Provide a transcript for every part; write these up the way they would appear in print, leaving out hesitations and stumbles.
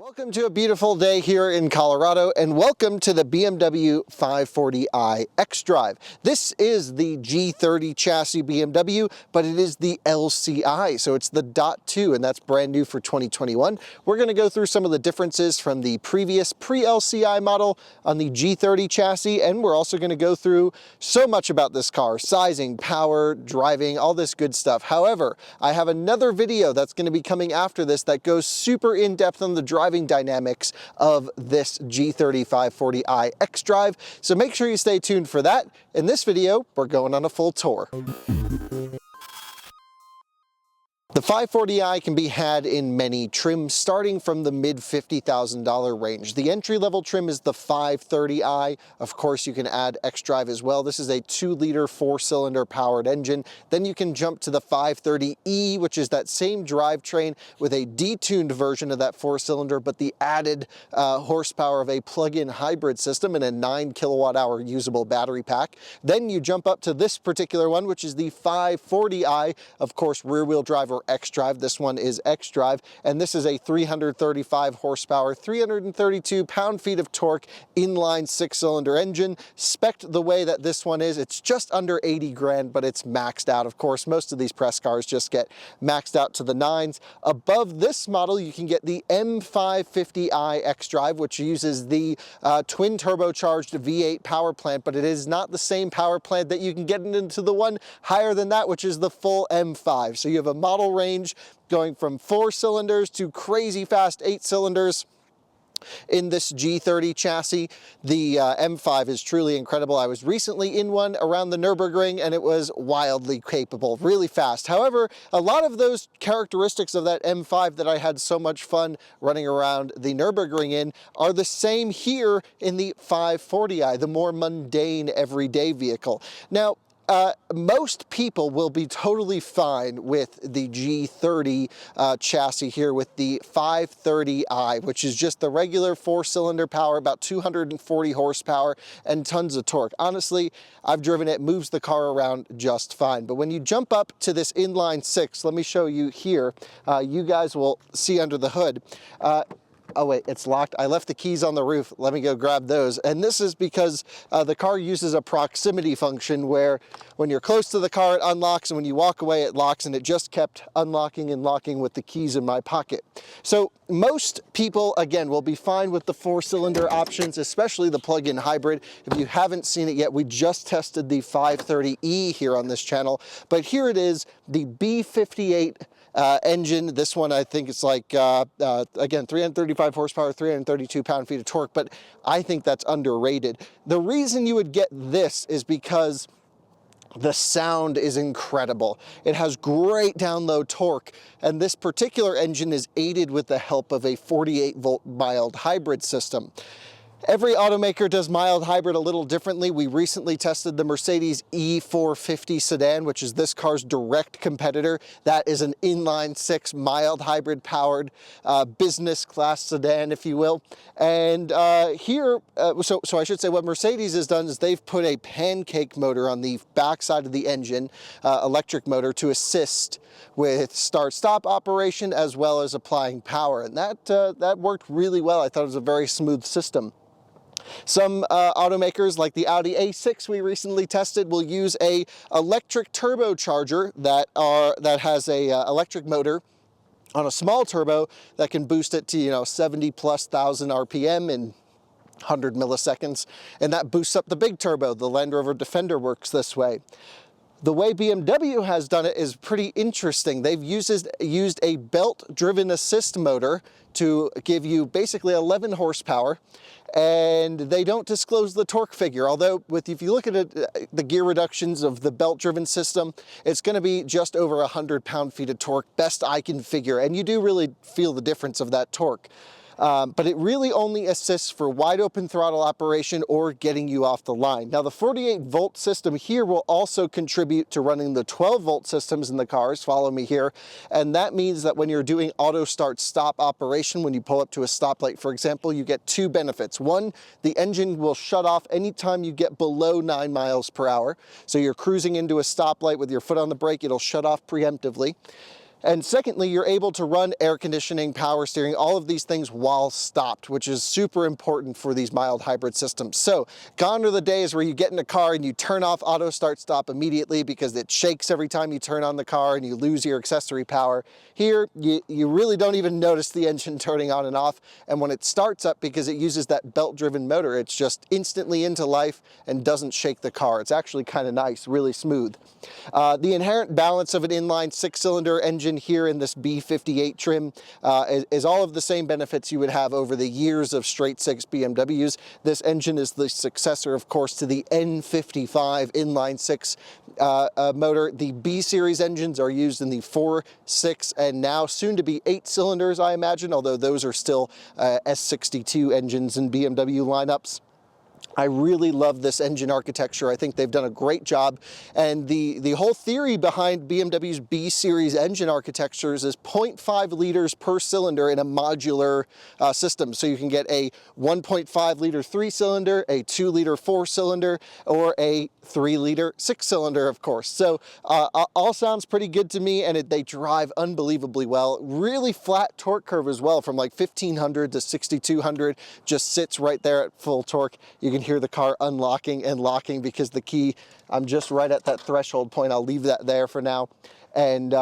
Welcome to a beautiful day here in Colorado, and welcome to the BMW 540i xDrive. This is the G30 chassis BMW, but it is the LCI, so it's the .2, and that's brand new for 2021. We're going to go through some of the differences from the previous pre-LCI model on the G30 chassis, and we're also going to go through so much about this car: sizing, power, driving, all this good stuff. However, I have another video that's going to be coming after this that goes super in-depth on the driving dynamics of this G30 540i xDrive, so make sure you stay tuned for that. In this video, we're going on a full tour. The 540i can be had in many trims, starting from the mid $50,000 range. The entry-level trim is the 530i. Of course, you can add xDrive as well. This is a 2-liter 4-cylinder powered engine. Then you can jump to the 530e, which is that same drivetrain with a detuned version of that 4-cylinder, but the added horsepower of a plug-in hybrid system and a 9 kilowatt-hour usable battery pack. Then you jump up to this particular one, which is the 540i, of course, rear-wheel drive or xDrive. This one is xDrive, and this is a 335 horsepower, 332 pound-feet of torque, inline 6-cylinder engine. Spec'd the way that this one is, it's just under 80 grand, but it's maxed out. Of course, most of these press cars just get maxed out to the 9s. Above this model, you can get the M550i xDrive, which uses the twin turbocharged V8 power plant, but it is not the same power plant that you can get into the one higher than that, which is the full M5. So you have a model range going from 4 cylinders to crazy fast 8 cylinders. In this G30 chassis, the M5 is truly incredible. I was recently in one around the Nürburgring, and it was wildly capable, really fast. However, a lot of those characteristics of that M5 that I had so much fun running around the Nürburgring in are the same here in the 540i, the more mundane everyday vehicle. Now, most people will be totally fine with the G30 chassis here with the 530i, which is just the regular 4-cylinder power, about 240 horsepower and tons of torque. Honestly, I've driven it, moves the car around just fine. But when you jump up to this inline 6, let me show you here, you guys will see under the hood. Oh wait, it's locked. I left the keys on the roof. Let me go grab those. And this is because the car uses a proximity function where when you're close to the car, it unlocks, and when you walk away, it locks, and it just kept unlocking and locking with the keys in my pocket. So most people, again, will be fine with the 4-cylinder options, especially the plug-in hybrid. If you haven't seen it yet, we just tested the 530e here on this channel, but here it is, the B58 engine. This one, I think it's like, again, 335 horsepower, 332 pound-feet of torque, but I think that's underrated. The reason you would get this is because the sound is incredible. It has great down-low torque, and this particular engine is aided with the help of a 48-volt mild hybrid system. Every automaker does mild hybrid a little differently. We recently tested the Mercedes E450 sedan, which is this car's direct competitor. That is an inline 6 mild hybrid powered business class sedan, if you will. And here, so I should say what Mercedes has done is they've put a pancake motor on the backside of the engine, electric motor, to assist with start-stop operation as well as applying power. And that worked really well. I thought it was a very smooth system. Some automakers, like the Audi A6 we recently tested, will use a electric turbocharger that has a electric motor on a small turbo that can boost it to 70,000+ RPM in 100 milliseconds, and that boosts up the big turbo. The Land Rover Defender works this way. The way BMW has done it is pretty interesting. They've used a belt-driven assist motor to give you basically 11 horsepower, and they don't disclose the torque figure. Although, if you look at it, the gear reductions of the belt-driven system, it's going to be just over 100 pound-feet of torque, best I can figure, and you do really feel the difference of that torque. But it really only assists for wide open throttle operation or getting you off the line. Now, the 48-volt system here will also contribute to running the 12-volt systems in the cars. Follow me here. And that means that when you're doing auto start stop operation, when you pull up to a stoplight, for example, you get 2 benefits. One, the engine will shut off anytime you get below 9 miles per hour. So you're cruising into a stoplight with your foot on the brake, it'll shut off preemptively. And secondly, you're able to run air conditioning, power steering, all of these things while stopped, which is super important for these mild hybrid systems. So gone are the days where you get in a car and you turn off auto start stop immediately because it shakes every time you turn on the car and you lose your accessory power. Here, you really don't even notice the engine turning on and off. And when it starts up, because it uses that belt-driven motor, it's just instantly into life and doesn't shake the car. It's actually kind of nice, really smooth. The inherent balance of an inline six-cylinder engine here in this B58 trim is all of the same benefits you would have over the years of straight six BMWs. This engine is the successor, of course, to the N55 inline six motor. The B series engines are used in the 4, 6, and now soon to be 8 cylinders, I imagine, although those are still S62 engines in BMW lineups. I really love this engine architecture. I think they've done a great job. And the whole theory behind BMW's B series engine architectures is 0.5 liters per cylinder in a modular system. So you can get a 1.5 liter 3-cylinder, a 2 liter 4-cylinder, or a 3 liter 6-cylinder, of course. So all sounds pretty good to me, and they drive unbelievably well. Really flat torque curve as well, from like 1500 to 6200, just sits right there at full torque. You can hear the car unlocking and locking because the key, I'm just right at that threshold point. I'll leave that there for now. And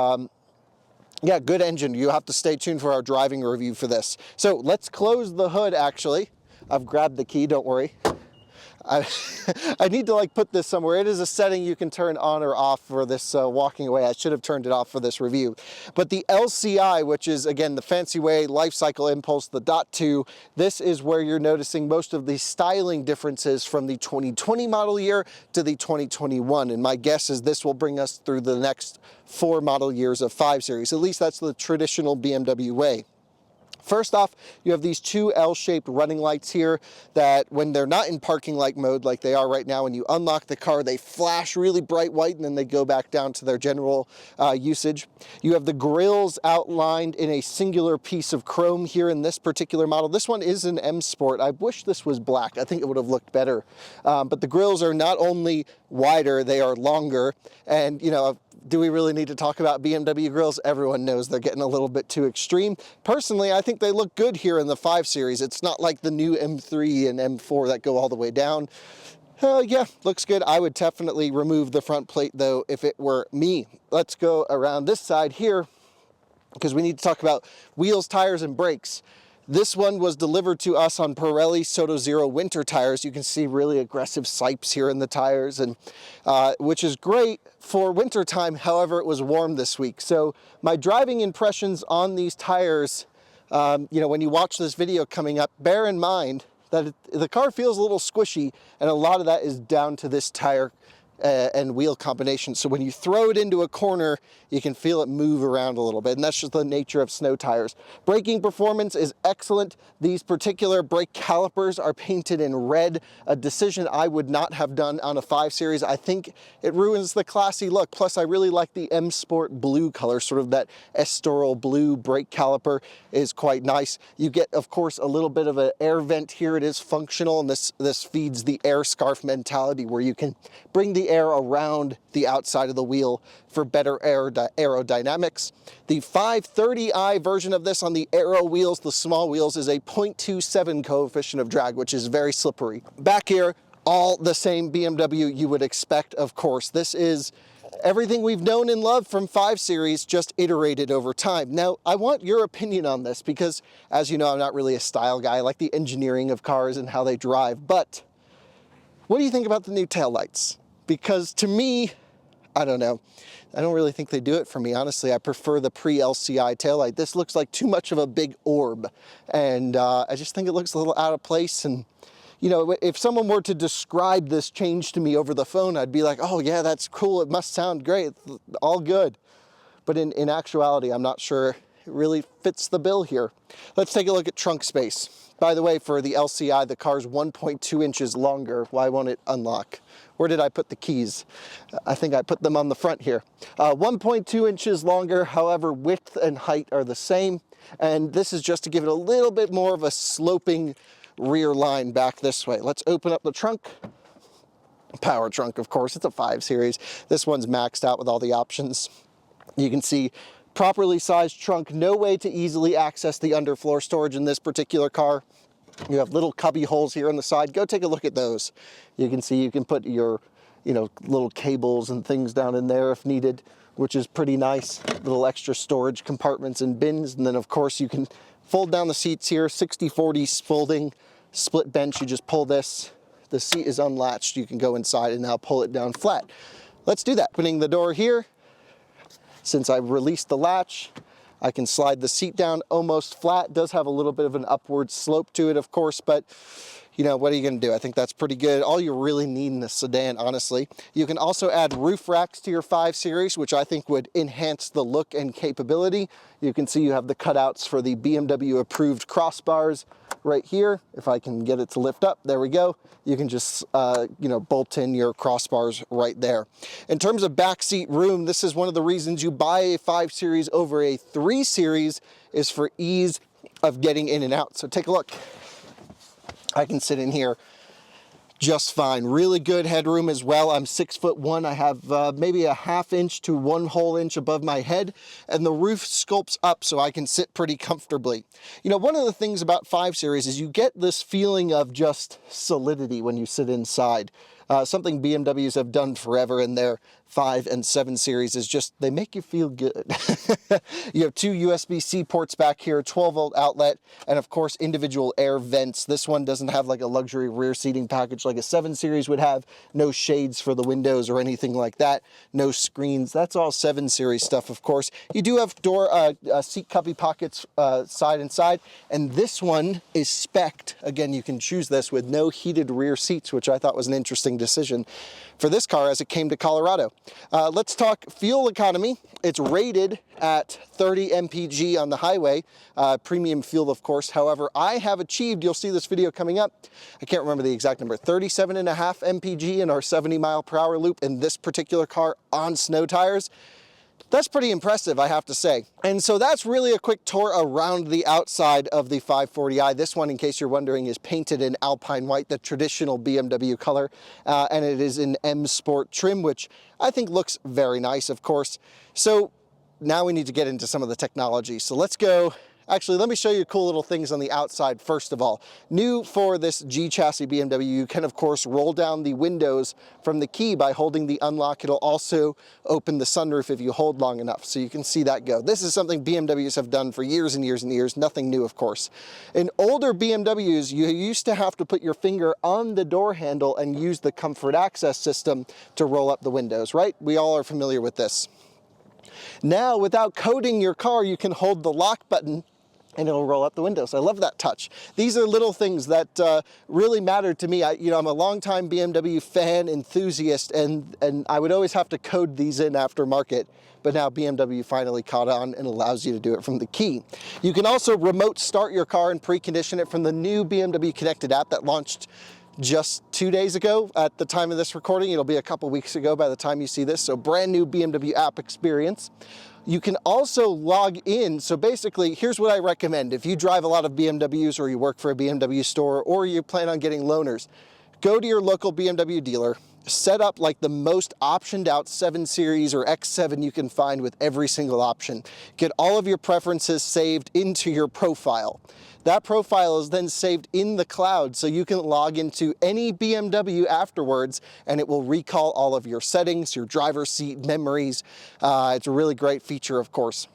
yeah, good engine. You have to stay tuned for our driving review for this. So let's close the hood, actually. I've grabbed the key, don't worry. I need to like put this somewhere. It is a setting you can turn on or off for this walking away. I should have turned it off for this review. But the LCI, which is again the fancy way life cycle impulse, the .2, this is where you're noticing most of the styling differences from the 2020 model year to the 2021. And my guess is this will bring us through the next 4 model years of 5 Series. At least that's the traditional BMW way. First off, you have these 2 L-shaped running lights here that when they're not in parking light mode like they are right now, when you unlock the car, they flash really bright white and then they go back down to their general usage. You have the grills outlined in a singular piece of chrome here in this particular model. This one is an M Sport. I wish this was black. I think it would have looked better. But the grills are not only wider, they are longer. And, you know, do we really need to talk about BMW grills? Everyone knows they're getting a little bit too extreme. Personally, I think they look good here in the 5 Series. It's not like the new M3 and M4 that go all the way down. Yeah, looks good. I would definitely remove the front plate, though, if it were me. Let's go around this side here, because we need to talk about wheels, tires, and brakes. This one was delivered to us on Pirelli Soto Zero winter tires. You can see really aggressive sipes here in the tires, and which is great for winter time. However, it was warm this week. So my driving impressions on these tires, you know, when you watch this video coming up, bear in mind that the car feels a little squishy, and a lot of that is down to this tire and wheel combination. So when you throw it into a corner, you can feel it move around a little bit, and that's just the nature of snow tires. Braking performance is excellent. These particular brake calipers are painted in red, a decision I would not have done on a 5 Series. I think it ruins the classy look. Plus, I really like the M Sport blue color, sort of that Estoril blue brake caliper is quite nice. You get, of course, a little bit of an air vent here. It is functional, and this feeds the air scarf mentality, where you can bring the air around the outside of the wheel for better aerodynamics. The 530i version of this on the aero wheels, the small wheels, is a 0.27 coefficient of drag, which is very slippery. Back here, all the same BMW you would expect, of course. This is everything we've known and loved from 5 Series, just iterated over time. Now, I want your opinion on this because, as you know, I'm not really a style guy. I like the engineering of cars and how they drive. But what do you think about the new taillights? Because to me, I don't know. I don't really think they do it for me, honestly. I prefer the pre-LCI taillight. This looks like too much of a big orb, and I just think it looks a little out of place. And, you know, if someone were to describe this change to me over the phone, I'd be like, oh yeah, that's cool. It must sound great. All good. But in actuality, I'm not sure it really fits the bill here. Let's take a look at trunk space. By the way, for the LCI, the car's 1.2 inches longer. Why won't it unlock? Where did I put the keys? I think I put them on the front here. 1.2 inches longer, however, width and height are the same. And this is just to give it a little bit more of a sloping rear line back this way. Let's open up the trunk. Power trunk, of course. It's a 5 Series. This one's maxed out with all the options. You can see Properly sized trunk, no way to easily access the underfloor storage in this particular car. You have little cubby holes here on the side. Go take a look at those. You can see you can put your, little cables and things down in there if needed, which is pretty nice. Little extra storage compartments and bins. And then of course you can fold down the seats here, 60/40 folding, split bench. You just pull this. The seat is unlatched. You can go inside and now pull it down flat. Let's do that. Opening the door here. Since I've released the latch, I can slide the seat down almost flat. It does have a little bit of an upward slope to it, of course, but what are you gonna do? I think that's pretty good. All you really need in a sedan, honestly. You can also add roof racks to your 5 Series, which I think would enhance the look and capability. You can see you have the cutouts for the BMW approved crossbars right here. If I can get it to lift up, there we go. You can just, bolt in your crossbars right there. In terms of backseat room, this is one of the reasons you buy a 5 Series over a 3 Series is for ease of getting in and out. So take a look. I can sit in here just fine. Really good headroom as well. I'm 6'1". I have maybe a ½ inch to 1 whole inch above my head, and the roof sculpts up so I can sit pretty comfortably. One of the things about 5 Series is you get this feeling of just solidity when you sit inside. Something BMWs have done forever in their 5 and 7 Series is just, they make you feel good. You have 2 USB-C ports back here, 12-volt outlet, and of course individual air vents. This one doesn't have like a luxury rear seating package like a 7 Series would have. No shades for the windows or anything like that. No screens. That's all 7 Series stuff, of course. You do have seat cubby pockets side and side, and this one is spec'd. Again, you can choose this with no heated rear seats, which I thought was an interesting decision for this car as it came to Colorado. Let's talk fuel economy. It's rated at 30 mpg on the highway, premium fuel, of course. However, I have achieved, you'll see this video coming up, I can't remember the exact number, 37.5 mpg in our 70-mile-per-hour loop in this particular car on snow tires. That's pretty impressive, I have to say. And so that's really a quick tour around the outside of the 540i. This one, in case you're wondering, is painted in Alpine White, the traditional BMW color, and it is in M Sport trim, which I think looks very nice, of course. So now we need to get into some of the technology. So let's go. Actually, let me show you cool little things on the outside first of all. New for this G chassis BMW, you can of course roll down the windows from the key by holding the unlock. It'll also open the sunroof if you hold long enough, so you can see that go. This is something BMWs have done for years and years and years, nothing new of course. In older BMWs, you used to have to put your finger on the door handle and use the comfort access system to roll up the windows, right? We all are familiar with this. Now, without coding your car, you can hold the lock button and it'll roll up the windows. I love that touch. These are little things that really matter to me. I'm a longtime BMW fan, enthusiast, and I would always have to code these in aftermarket, but now BMW finally caught on and allows you to do it from the key. You can also remote start your car and precondition it from the new BMW Connected app that launched just 2 days ago at the time of this recording. It'll be a couple weeks ago by the time you see this, so brand new BMW app experience. You can also log in. So basically, here's what I recommend. If you drive a lot of BMWs or you work for a BMW store or you plan on getting loaners, go to your local BMW dealer, set up like the most optioned out 7 Series or X7 you can find with every single option. Get all of your preferences saved into your profile. That profile is then saved in the cloud, so you can log into any BMW afterwards and it will recall all of your settings, your driver's seat memories. It's a really great feature, of course.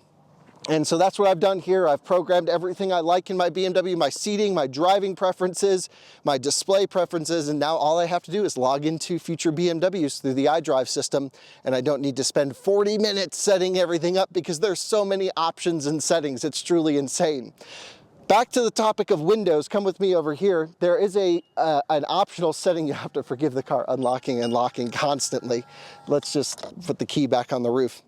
And so that's what I've done here. I've programmed everything I like in my BMW, my seating, my driving preferences, my display preferences, and now all I have to do is log into future BMWs through the xDrive system, and I don't need to spend 40 minutes setting everything up because there's so many options and settings. It's truly insane. Back to the topic of windows, come with me over here. There is an optional setting. You have to forgive the car unlocking and locking constantly. Let's just put the key back on the roof.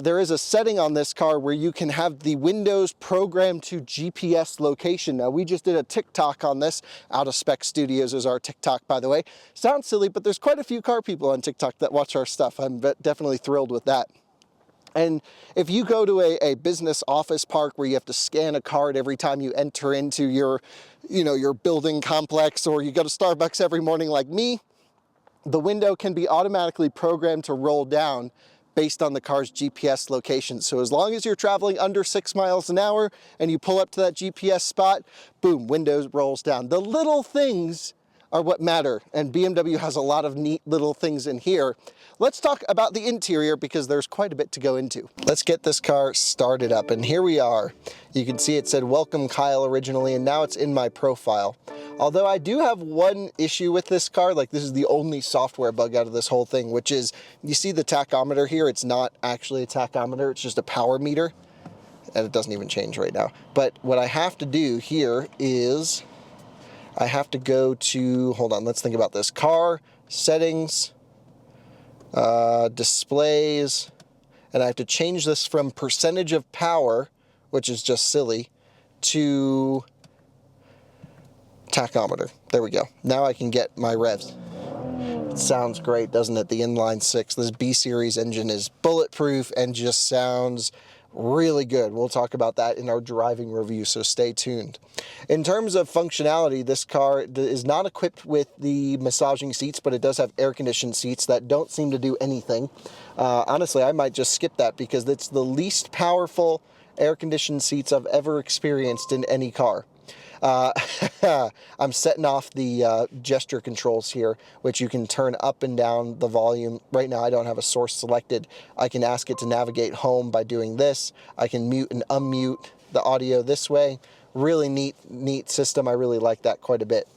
There is a setting on this car where you can have the windows programmed to GPS location. Now, we just did a TikTok on this. Out of Spec Studios is our TikTok, by the way. Sounds silly, but there's quite a few car people on TikTok that watch our stuff. I'm definitely thrilled with that. And if you go to a business office park where you have to scan a card every time you enter into your building complex, or you go to Starbucks every morning like me, the window can be automatically programmed to roll down based on the car's GPS location. So as long as you're traveling under 6 miles an hour and you pull up to that GPS spot, boom, windows rolls down. The little things are what matter, and BMW has a lot of neat little things in here. Let's talk about the interior because there's quite a bit to go into. Let's get this car started up, and here we are. You can see it said welcome Kyle originally, and now it's in my profile. Although I do have one issue with this car, like this is the only software bug out of this whole thing, which is, you see the tachometer here, it's not actually a tachometer, it's just a power meter, and it doesn't even change right now. But what I have to do here is, I have to go to, hold on, let's think about this. Car, settings, displays, and I have to change this from percentage of power, which is just silly, to tachometer. There we go. Now I can get my revs. It sounds great, doesn't it? The inline six, this B series engine is bulletproof and just sounds really good. We'll talk about that in our driving review, so stay tuned. In terms of functionality, this car is not equipped with the massaging seats, but it does have air-conditioned seats that don't seem to do anything. Honestly, I might just skip that because it's the least powerful air-conditioned seats I've ever experienced in any car. I'm setting off the gesture controls here, which you can turn up and down the volume. Right now I don't have a source selected. I can ask it to navigate home by doing this. I can mute and unmute the audio this way. Really neat system. I really like that quite a bit.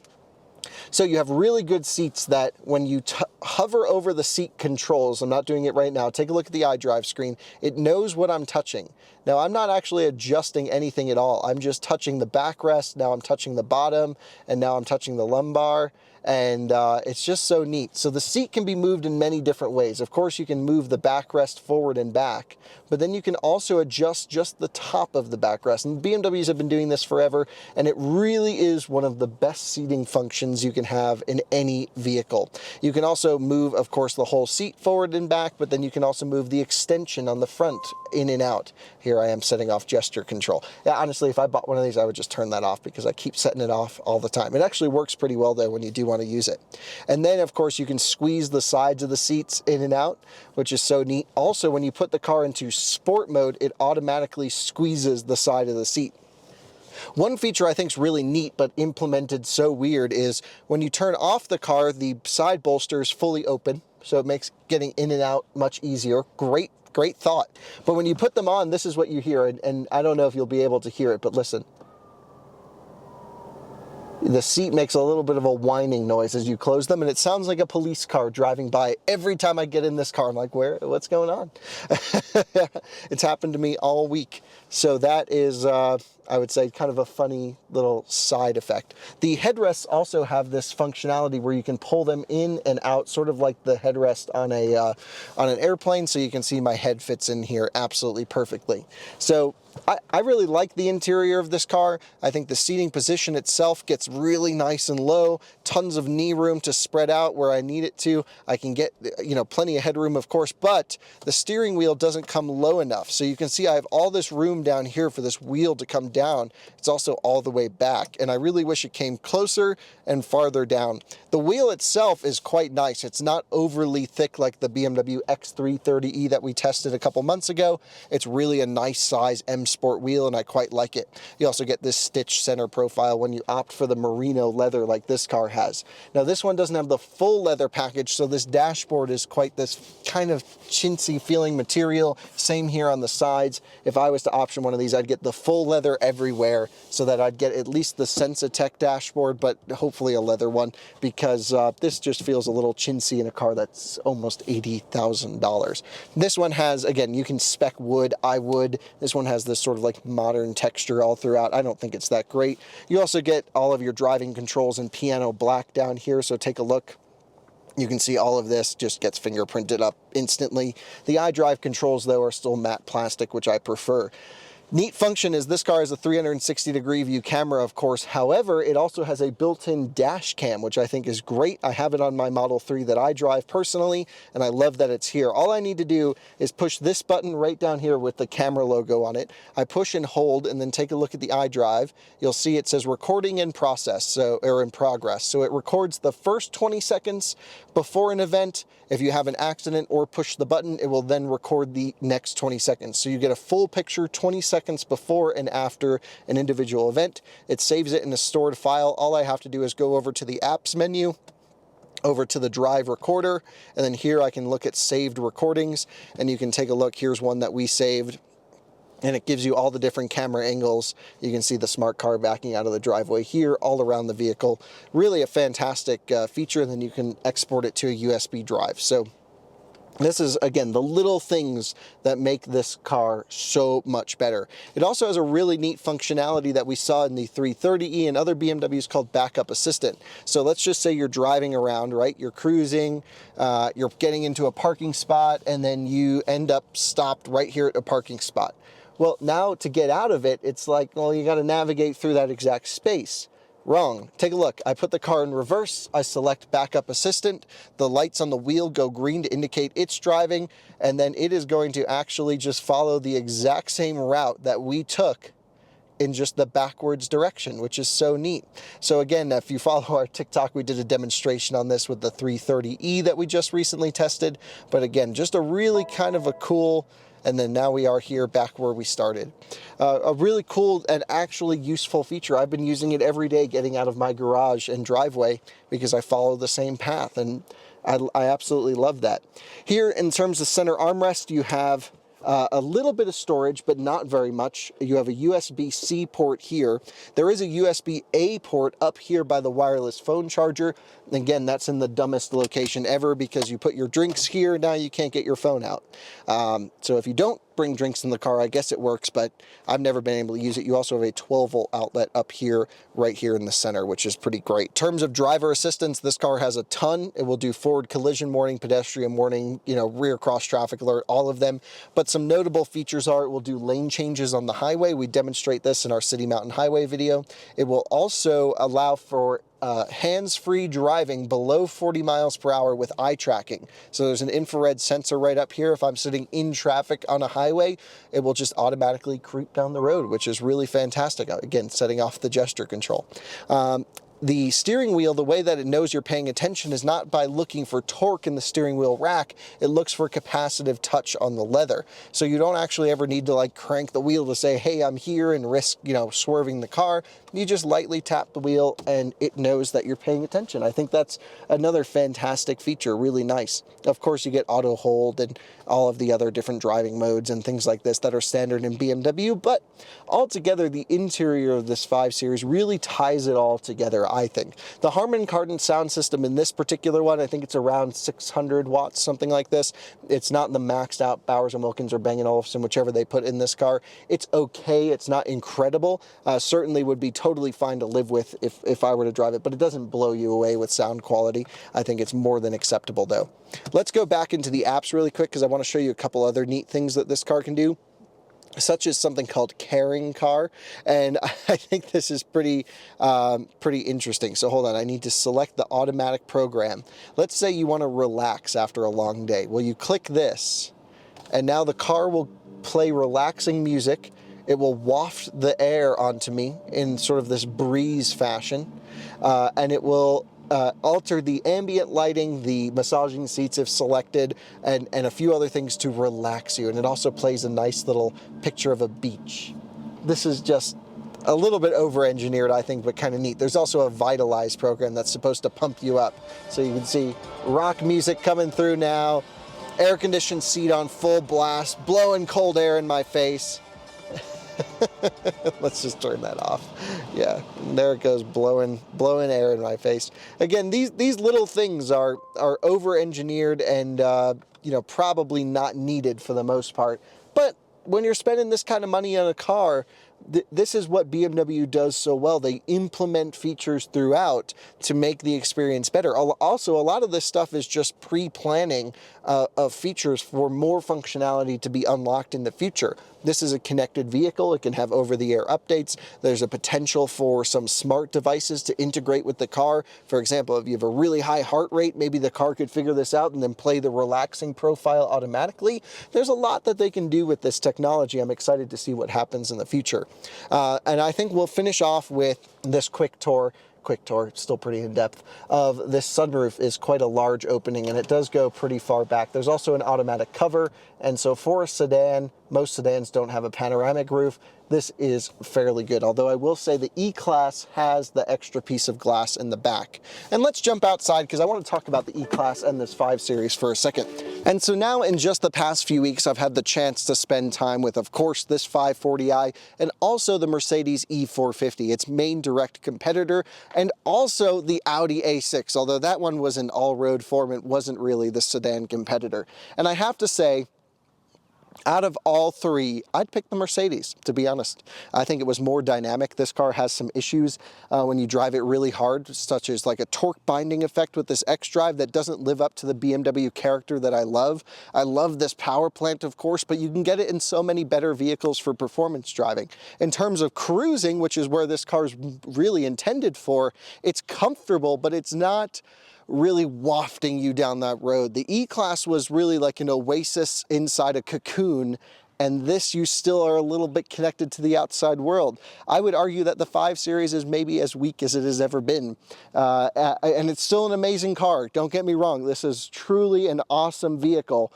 So you have really good seats that when you hover over the seat controls, I'm not doing it right now, take a look at the iDrive screen, it knows what I'm touching. Now I'm not actually adjusting anything at all, I'm just touching the backrest, now I'm touching the bottom, and now I'm touching the lumbar, and it's just so neat. So the seat can be moved in many different ways. Of course you can move the backrest forward and back, but then you can also adjust just the top of the backrest. And BMWs have been doing this forever, and it really is one of the best seating functions you can have in any vehicle. You can also move, of course, the whole seat forward and back, but then you can also move the extension on the front in and out. Here I am setting off gesture control. Yeah, honestly, if I bought one of these, I would just turn that off because I keep setting it off all the time. It actually works pretty well though when you do want to use it. And then of course you can squeeze the sides of the seats in and out, which is so neat. Also, when you put the car into sport mode, it automatically squeezes the side of the seat. One feature I think is really neat but implemented so weird is when you turn off the car, the side bolster is fully open, so it makes getting in and out much easier. Great thought. But when you put them on, this is what you hear, and I don't know if you'll be able to hear it, but listen. The seat makes a little bit of a whining noise as you close them, and it sounds like a police car driving by. Every time I get in this car, I'm like, what's going on? It's happened to me all week. So that is, I would say, kind of a funny little side effect. The headrests also have this functionality where you can pull them in and out, sort of like the headrest on an airplane, so you can see my head fits in here absolutely perfectly. So I really like the interior of this car. I think the seating position itself gets really nice and low, tons of knee room to spread out where I need it to. I can get, plenty of headroom, of course, but the steering wheel doesn't come low enough. So you can see I have all this room down here for this wheel to come down. It's also all the way back, and I really wish it came closer and farther down. The wheel itself is quite nice. It's not overly thick like the BMW X330e that we tested a couple months ago. It's really a nice size M Sport wheel, and I quite like it. You also get this stitch center profile when you opt for the merino leather like this car has. Now this one doesn't have the full leather package, so this dashboard is quite this kind of chintzy feeling material. Same here on the sides. If I was to option one of these, I'd get the full leather everywhere so that I'd get at least the Sensatech dashboard, but hopefully a leather one, because this just feels a little chintzy in a car that's almost $80,000. This one has, again, you can spec wood, I would. This one has this sort of like modern texture all throughout. I don't think it's that great. You also get all of your driving controls in piano black down here, so take a look. You can see all of this just gets fingerprinted up instantly. The iDrive controls, though, are still matte plastic, which I prefer. Neat function is this car has a 360-degree view camera, of course. However, it also has a built-in dash cam, which I think is great. I have it on my Model 3 that I drive personally, and I love that it's here. All I need to do is push this button right down here with the camera logo on it. I push and hold, and then take a look at the iDrive. You'll see it says recording in process, or in progress. So it records the first 20 seconds before an event. If you have an accident or push the button, it will then record the next 20 seconds. So you get a full picture 20 seconds before and after an individual event. It saves it in a stored file. All I have to do is go over to the apps menu, over to the Drive recorder, and then here I can look at saved recordings, and you can take a look. Here's one that we saved, and it gives you all the different camera angles. You can see the smart car backing out of the driveway here, all around the vehicle. Really a fantastic feature, and then you can export it to a USB drive. So this is, again, the little things that make this car so much better. It also has a really neat functionality that we saw in the 330e and other BMWs called Backup Assistant. So let's just say you're driving around, right? You're cruising, you're getting into a parking spot, and then you end up stopped right here at a parking spot. Well, now to get out of it, it's like, well, you got to navigate through that exact space. Wrong. Take a look. I put the car in reverse. I select Backup Assistant. The lights on the wheel go green to indicate it's driving, and then it is going to actually just follow the exact same route that we took in just the backwards direction, which is so neat. So again, if you follow our TikTok, we did a demonstration on this with the 330e that we just recently tested. But again, just a really kind of a cool, and then now we are here back where we started. A really cool and actually useful feature. I've been using it every day getting out of my garage and driveway because I follow the same path, and I absolutely love that. Here, in terms of center armrest, you have a little bit of storage, but not very much. You have a USB-C port here. There is a USB-A port up here by the wireless phone charger. Again, that's in the dumbest location ever because you put your drinks here, now you can't get your phone out. So if you don't bring drinks in the car, I guess it works, but I've never been able to use it. You also have a 12-volt outlet up here, right here in the center, which is pretty great. In terms of driver assistance, this car has a ton. It will do forward collision warning, pedestrian warning, rear cross traffic alert, all of them. But some notable features are it will do lane changes on the highway. We demonstrate this in our City Mountain Highway video. It will also allow for hands-free driving below 40 miles per hour with eye tracking. So there's an infrared sensor right up here. If I'm sitting in traffic on a highway, it will just automatically creep down the road, which is really fantastic. Again, setting off the gesture control. The steering wheel, the way that it knows you're paying attention is not by looking for torque in the steering wheel rack. It looks for capacitive touch on the leather. So you don't actually ever need to like crank the wheel to say, hey, I'm here, and risk, swerving the car. You just lightly tap the wheel and it knows that you're paying attention. I think that's another fantastic feature, really nice. Of course, you get auto hold and all of the other different driving modes and things like this that are standard in BMW, but altogether, the interior of this 5 Series really ties it all together, I think. The Harman Kardon sound system in this particular one, I think it's around 600 watts, something like this. It's not the maxed out Bowers & Wilkins or Bang & Olufsen, whichever they put in this car. It's okay. It's not incredible. Certainly would be totally fine to live with if I were to drive it, but it doesn't blow you away with sound quality. I think it's more than acceptable, though. Let's go back into the apps really quick because I want to show you a couple other neat things that this car can do, such as something called Caring Car, and I think this is pretty interesting. So hold on, I need to select the automatic program. Let's say you want to relax after a long day. Well, you click this, and now the car will play relaxing music. It will waft the air onto me in sort of this breeze fashion, and it will alter the ambient lighting, the massaging seats if selected, and a few other things to relax you. And it also plays a nice little picture of a beach. This is just a little bit over-engineered, I think, but kind of neat. There's also a Vitalize program that's supposed to pump you up. So you can see rock music coming through now, air-conditioned seat on full blast, blowing cold air in my face. Let's just turn that off. Yeah, and there it goes, blowing air in my face. Again, these little things are over-engineered and probably not needed for the most part. But when you're spending this kind of money on a car, this is what BMW does so well. They implement features throughout to make the experience better. Also, a lot of this stuff is just pre-planning of features for more functionality to be unlocked in the future. This is a connected vehicle. It can have over-the-air updates. There's a potential for some smart devices to integrate with the car. For example, if you have a really high heart rate, maybe the car could figure this out and then play the relaxing profile automatically. There's a lot that they can do with this technology. I'm excited to see what happens in the future. And I think we'll finish off with this quick tour. quick tour, still pretty in-depth, of this sunroof is quite a large opening, and it does go pretty far back. There's also an automatic cover, and so for a sedan, most sedans don't have a panoramic roof. This is fairly good, although I will say the E-Class has the extra piece of glass in the back. And let's jump outside because I want to talk about the E-Class and this 5 Series for a second. And so now in just the past few weeks, I've had the chance to spend time with, of course, this 540i and also the Mercedes E450, its main direct competitor, and also the Audi A6, although that one was in all-road form, it wasn't really the sedan competitor. And I have to say, out of all three, I'd pick the Mercedes, to be honest. I think it was more dynamic. This car has some issues when you drive it really hard, such as like a torque binding effect with this xDrive that doesn't live up to the BMW character that I love. I love this power plant, of course, but you can get it in so many better vehicles for performance driving. In terms of cruising, which is where this car is really intended for, it's comfortable, but it's not really wafting you down that road. The E-Class was really like an oasis inside a cocoon, and this you still are a little bit connected to the outside world. I would argue that the 5 Series is maybe as weak as it has ever been. And it's still an amazing car, don't get me wrong. This is truly an awesome vehicle.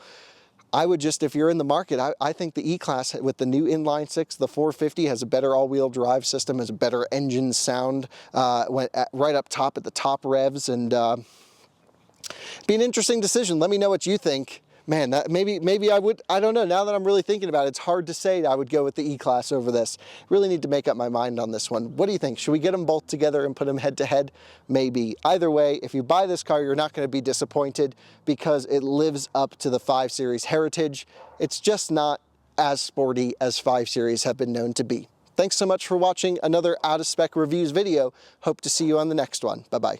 I would just, if you're in the market, I think the E-Class with the new inline six, the 450, has a better all-wheel drive system, has a better engine sound right up top at the top revs, and be an interesting decision. Let me know what you think. Man, maybe I would, I don't know, now that I'm really thinking about it, it's hard to say I would go with the E-Class over this. Really need to make up my mind on this one. What do you think? Should we get them both together and put them head to head? Maybe. Either way, if you buy this car, you're not going to be disappointed because it lives up to the 5 Series heritage. It's just not as sporty as 5 Series have been known to be. Thanks so much for watching another Out of Spec Reviews video. Hope to see you on the next one. Bye-bye.